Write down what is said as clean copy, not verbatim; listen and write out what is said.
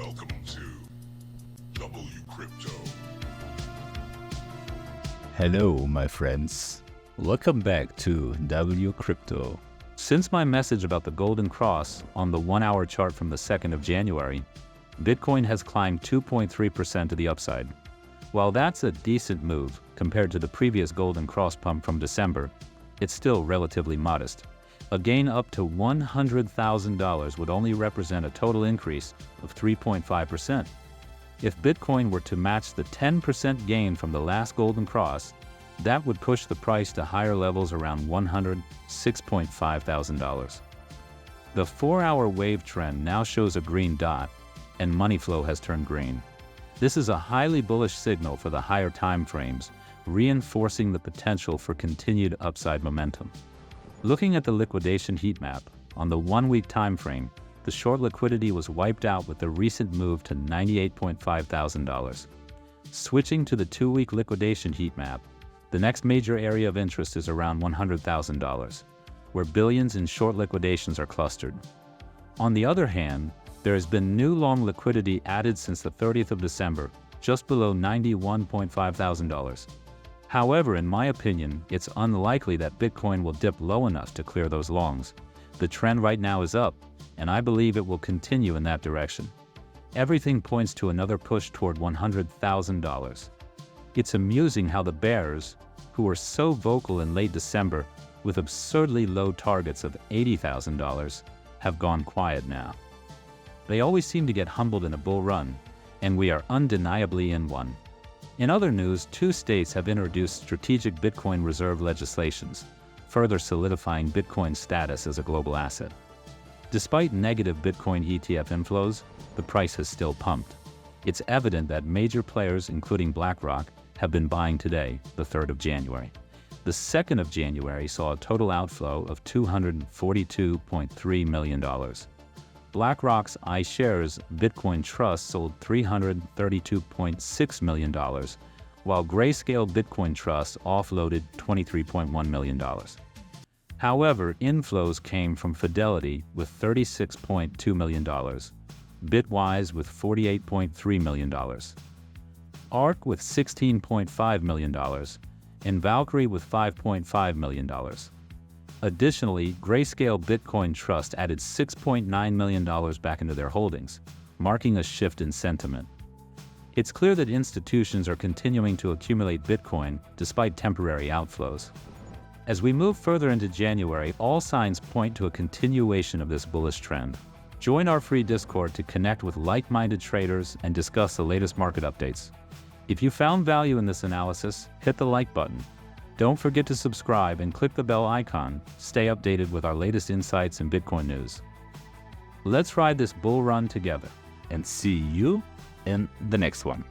Welcome to WCrypto. Hello, my friends. Welcome back to WCrypto. Since my message about the golden cross on the 1-hour chart from the 2nd of January, Bitcoin has climbed 2.3% to the upside. While that's a decent move compared to the previous golden cross pump from December, it's still relatively modest. A gain up to $100,000 would only represent a total increase of 3.5%. If Bitcoin were to match the 10% gain from the last golden cross, that would push the price to higher levels around $106.5 thousand. The 4-hour wave trend now shows a green dot, and money flow has turned green. This is a highly bullish signal for the higher time frames, reinforcing the potential for continued upside momentum. Looking at the liquidation heat map, on the 1-week time frame, the short liquidity was wiped out with the recent move to $98.5 thousand. Switching to the 2-week liquidation heat map, the next major area of interest is around $100,000, where billions in short liquidations are clustered. On the other hand, there has been new long liquidity added since the 30th of December, just below $91.5 thousand. However, in my opinion, it's unlikely that Bitcoin will dip low enough to clear those longs. The trend right now is up, and I believe it will continue in that direction. Everything points to another push toward $100,000. It's amusing how the bears, who were so vocal in late December with absurdly low targets of $80,000, have gone quiet now. They always seem to get humbled in a bull run, and we are undeniably in one. In other news, 2 states have introduced strategic Bitcoin reserve legislations, further solidifying Bitcoin's status as a global asset. Despite negative Bitcoin ETF inflows, the price has still pumped. It's evident that major players, including BlackRock, have been buying today, the 3rd of January. The 2nd of January saw a total outflow of $242.3 million. BlackRock's iShares Bitcoin Trust sold $332.6 million, while Grayscale Bitcoin Trust offloaded $23.1 million. However, inflows came from Fidelity with $36.2 million, Bitwise with $48.3 million, ARK with $16.5 million, and Valkyrie with $5.5 million. Additionally, Grayscale Bitcoin Trust added $6.9 million back into their holdings, marking a shift in sentiment. It's clear that institutions are continuing to accumulate Bitcoin despite temporary outflows. As we move further into January, all signs point to a continuation of this bullish trend. Join our free Discord to connect with like-minded traders and discuss the latest market updates. If you found value in this analysis, hit the like button. Don't forget to subscribe and click the bell icon. Stay updated with our latest insights and Bitcoin news. Let's ride this bull run together, and see you in the next one.